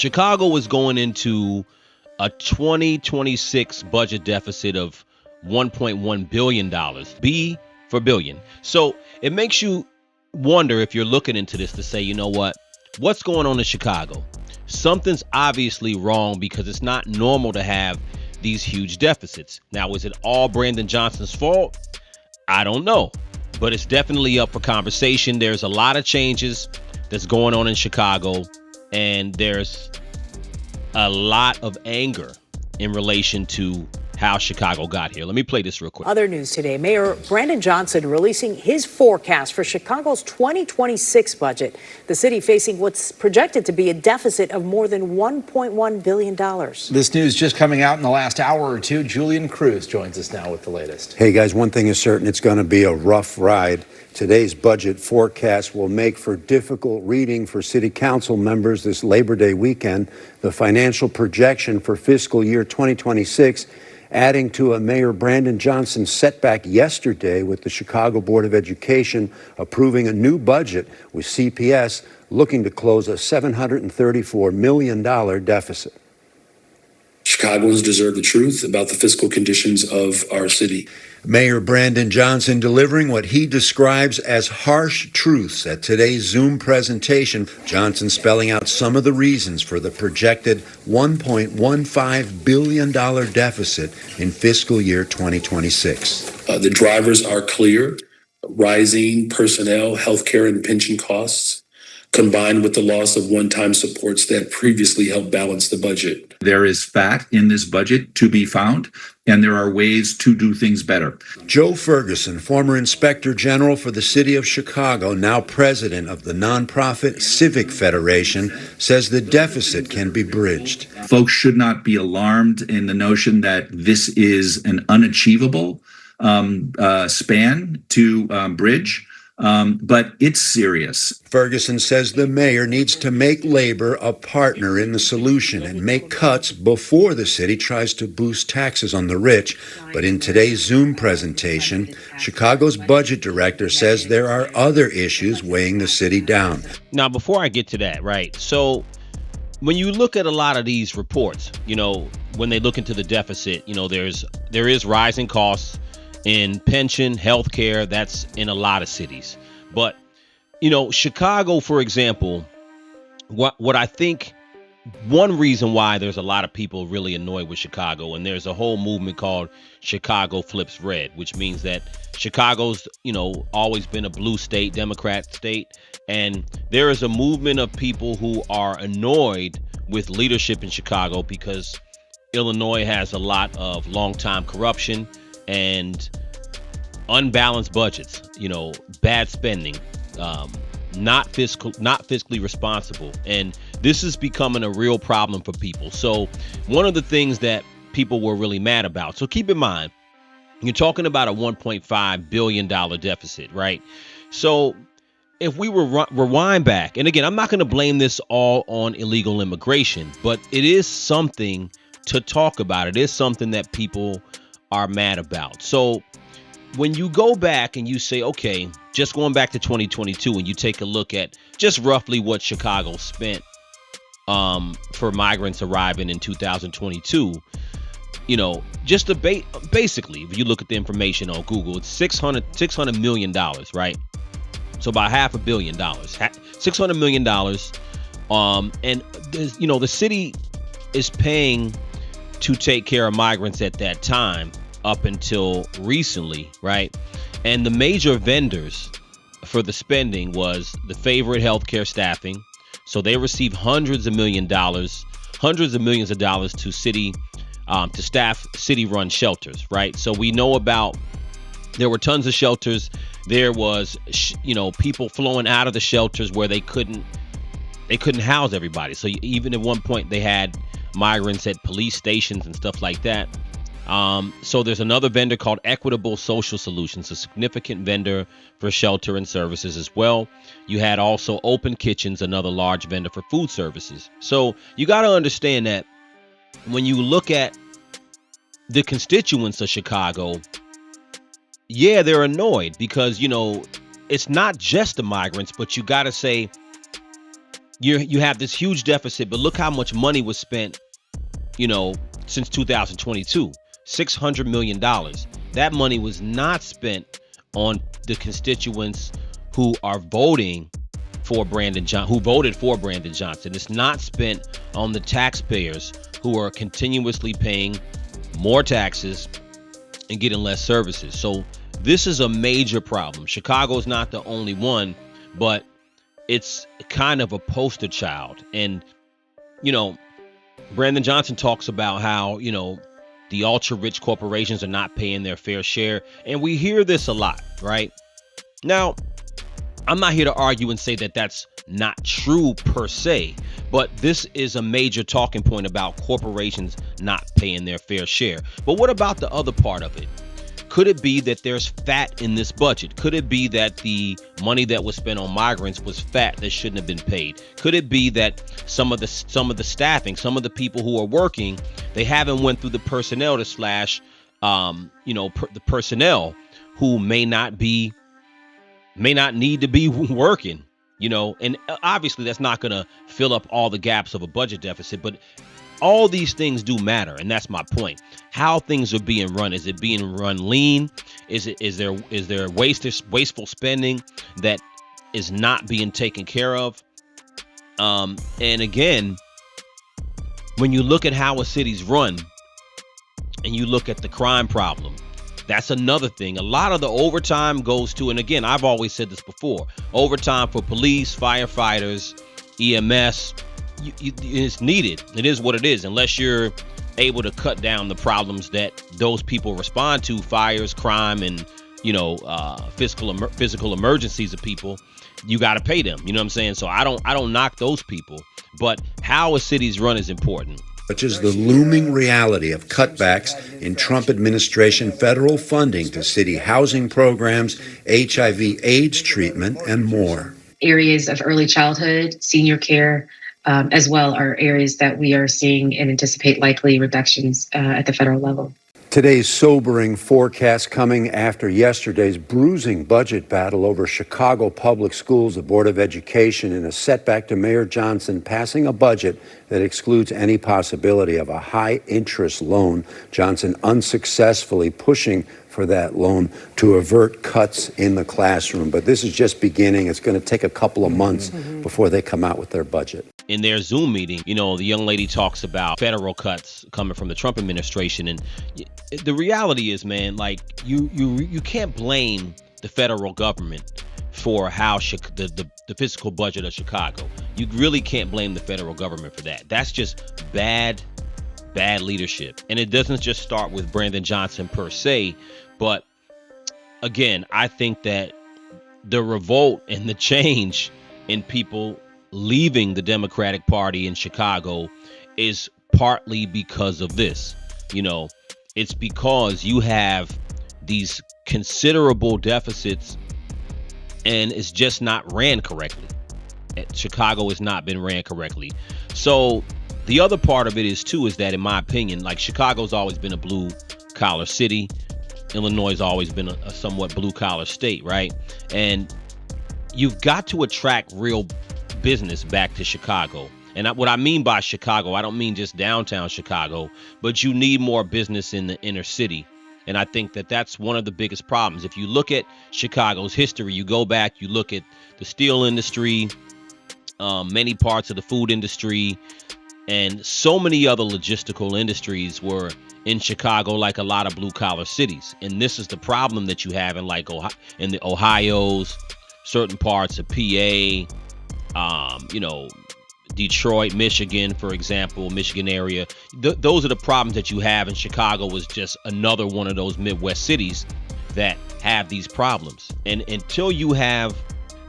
Chicago is going into a 2026 budget deficit of $1.1 billion. B for billion. So it makes you wonder, if you're looking into this, to say, you know what? What's going on in Chicago? Something's obviously wrong, because it's not normal to have these huge deficits. Now, is it all Brandon Johnson's fault? I don't know, but it's definitely up for conversation. There's a lot of changes that's going on in Chicago, and there's a lot of anger in relation to how Chicago got here. Let me play this real quick. Other news today, Mayor Brandon Johnson releasing his forecast for Chicago's 2026 budget. The city facing what's projected to be a deficit of more than $1.1 billion. This news just coming out in the last hour or two. Julian Cruz joins us now with the latest. Hey guys, one thing is certain, it's going to be a rough ride. Today's budget forecast will make for difficult reading for city council members this Labor Day weekend. The financial projection for fiscal year 2026, adding to a Mayor Brandon Johnson setback yesterday with the Chicago Board of Education approving a new budget, with CPS looking to close a $734 million deficit. Chicagoans deserve the truth about the fiscal conditions of our city. Mayor Brandon Johnson delivering what he describes as harsh truths at today's Zoom presentation. Johnson spelling out some of the reasons for the projected $1.15 billion deficit in fiscal year 2026. The drivers are clear: rising personnel, healthcare, and pension costs, combined with the loss of one-time supports that previously helped balance the budget. There is fat in this budget to be found, and there are ways to do things better. Joe Ferguson, former Inspector General for the City of Chicago, now president of the nonprofit Civic Federation, says the deficit can be bridged. Folks should not be alarmed in the notion that this is an unachievable span to bridge. But it's serious. Ferguson says the mayor needs to make labor a partner in the solution and make cuts before the city tries to boost taxes on the rich. But in today's Zoom presentation, Chicago's budget director says there are other issues weighing the city down. Now, before I get to that, right? So when you look at a lot of these reports, you know, when they look into the deficit, you know, there is rising costs in pension, healthcare. That's in a lot of cities. But, you know, Chicago, for example, what I think, one reason why there's a lot of people really annoyed with Chicago, and there's a whole movement called Chicago Flips Red, which means that Chicago's, you know, always been a blue state, Democrat state. And there is a movement of people who are annoyed with leadership in Chicago because Illinois has a lot of long-time corruption and unbalanced budgets, you know, bad spending, not fiscally responsible. And this is becoming a real problem for people. So one of the things that people were really mad about. So keep in mind, you're talking about a $1.5 billion deficit, right? So if we rewind back, and again, I'm not going to blame this all on illegal immigration, but it is something to talk about. It is something that people are mad about. So when you go back and you say, okay, just going back to 2022, and you take a look at just roughly what Chicago spent for migrants arriving in 2022, you know, just basically, if you look at the information on Google, it's $600 million, right? So about $500 million, $600 million. And there's, you know, the city is paying to take care of migrants at that time up until recently, right? And the major vendors for the spending was the Favorite Healthcare Staffing. So they received hundreds of millions of dollars to city, to staff city-run shelters, right? So we know about, there were tons of shelters. There was, you know, people flowing out of the shelters where they couldn't house everybody. So even at one point they had migrants at police stations and stuff like that. So there's another vendor called Equitable Social Solutions, a significant vendor for shelter and services as well. You had also Open Kitchens, another large vendor for food services. So you got to understand that when you look at the constituents of Chicago, yeah, they're annoyed because, you know, it's not just the migrants, but you got to say you have this huge deficit, but look how much money was spent, since 2022, $600 million. That money was not spent on the constituents who are voting for who voted for Brandon Johnson. It's not spent on the taxpayers who are continuously paying more taxes and getting less services. So this is a major problem. Chicago's not the only one, but it's kind of a poster child. And, Brandon Johnson talks about how, the ultra rich corporations are not paying their fair share. And we hear this a lot, right? Now, I'm not here to argue and say that that's not true per se, but this is a major talking point about corporations not paying their fair share. But what about the other part of it? Could it be that there's fat in this budget? Could it be that the money that was spent on migrants was fat that shouldn't have been paid? Could it be that some of the staffing, some of the people who are working, they haven't went through the personnel to slash, the personnel who may not need to be working, and obviously that's not going to fill up all the gaps of a budget deficit, but all these things do matter. And that's my point. How things are being run. Is it being run lean? Is there wasteful spending that is not being taken care of? And again, when you look at how a city's run and you look at the crime problem, that's another thing. A lot of the overtime goes to, and again, I've always said this before, overtime for police, firefighters, EMS, it's needed. It is what it is, unless you're able to cut down the problems that those people respond to, fires, crime, and physical emergencies of people. You got to pay them. You know what I'm saying? So I don't knock those people, but how a city's run is important. Such as the looming reality of cutbacks in Trump administration federal funding to city housing programs, HIV/AIDS treatment, and more. Areas of early childhood, senior care, as well, are areas that we are seeing and anticipate likely reductions at the federal level. Today's sobering forecast coming after yesterday's bruising budget battle over Chicago Public Schools, the Board of Education, and a setback to Mayor Johnson passing a budget that excludes any possibility of a high-interest loan. Johnson unsuccessfully pushing for that loan to avert cuts in the classroom. But this is just beginning. It's going to take a couple of months before they come out with their budget. In their Zoom meeting, the young lady talks about federal cuts coming from the Trump administration. And the reality is, man, like you can't blame the federal government for how the fiscal budget of Chicago. You really can't blame the federal government for that. That's just bad leadership. And it doesn't just start with Brandon Johnson per se, but again, I think that the revolt and the change in people leaving the Democratic Party in Chicago is partly because of this. It's because you have these considerable deficits and it's just not ran correctly. Chicago has not been ran correctly. So the other part of it is that, in my opinion, like, Chicago's always been a blue collar city. Illinois has always been a somewhat blue collar state, right? And you've got to attract real business back to Chicago. And what I mean by Chicago, I don't mean just downtown Chicago, but you need more business in the inner city. And I think that that's one of the biggest problems. If you look at Chicago's history, you go back, you look at the steel industry, many parts of the food industry, and so many other logistical industries were in Chicago, like a lot of blue collar cities. And this is the problem that you have in in the Ohio's, certain parts of PA, Detroit, Michigan, for example, Michigan area. Those are the problems that you have. And Chicago was just another one of those Midwest cities that have these problems. And until you have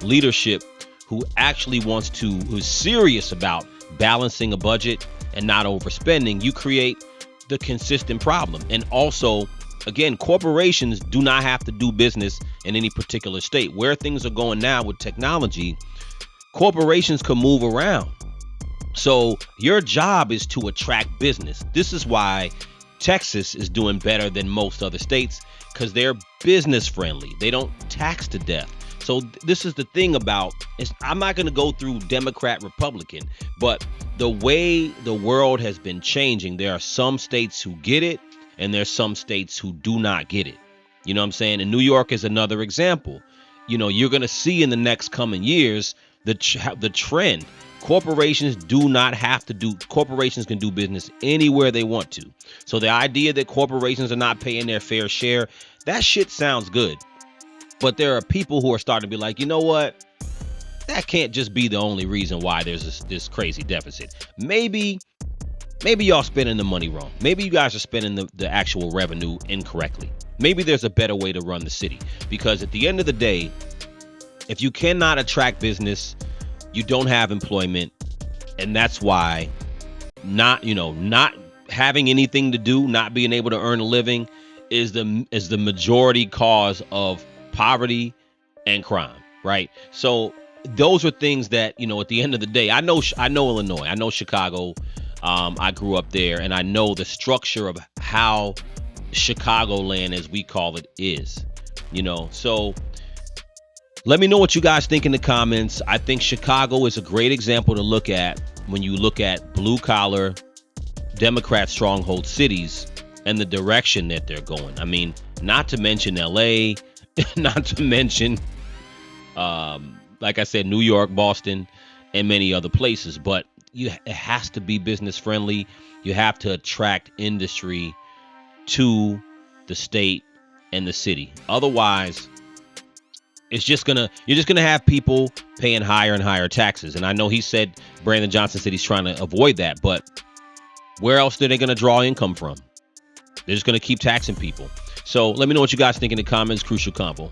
leadership who actually who's serious about balancing a budget and not overspending, you create the consistent problem. And also, again, corporations do not have to do business in any particular state. Where things are going now with technology, corporations can move around. So your job is to attract business. This is why Texas is doing better than most other states, because they're business friendly. They don't tax to death. So this is the thing about I'm not going to go through Democrat, Republican, but the way the world has been changing, there are some states who get it and there's some states who do not get it. You know what I'm saying? And New York is another example. You know, you're going to see in the next coming years the trend. Corporations can do business anywhere they want to. So the idea that corporations are not paying their fair share, that shit sounds good. But there are people who are starting to be like, you know what? That can't just be the only reason why there's this crazy deficit. Maybe y'all spending the money wrong. Maybe you guys are spending the actual revenue incorrectly. Maybe there's a better way to run the city. Because at the end of the day, if you cannot attract business, you don't have employment. And that's why not having anything to do, not being able to earn a living is the majority cause of poverty and crime, right? So those are things that, at the end of the day, I know Illinois, I know Chicago. I grew up there, and I know the structure of how Chicagoland, as we call it, is. So let me know what you guys think in the comments. I think Chicago is a great example to look at when you look at blue collar Democrat stronghold cities and the direction that they're going. I mean, not to mention LA, not to mention, like I said, New York, Boston, and many other places. But it has to be business friendly. You have to attract industry to the state and the city. Otherwise, you're just gonna have people paying higher and higher taxes. And I know Brandon Johnson said he's trying to avoid that, but where else are they gonna draw income from? They're just gonna keep taxing people. So let me know what you guys think in the comments. Crucial Convo.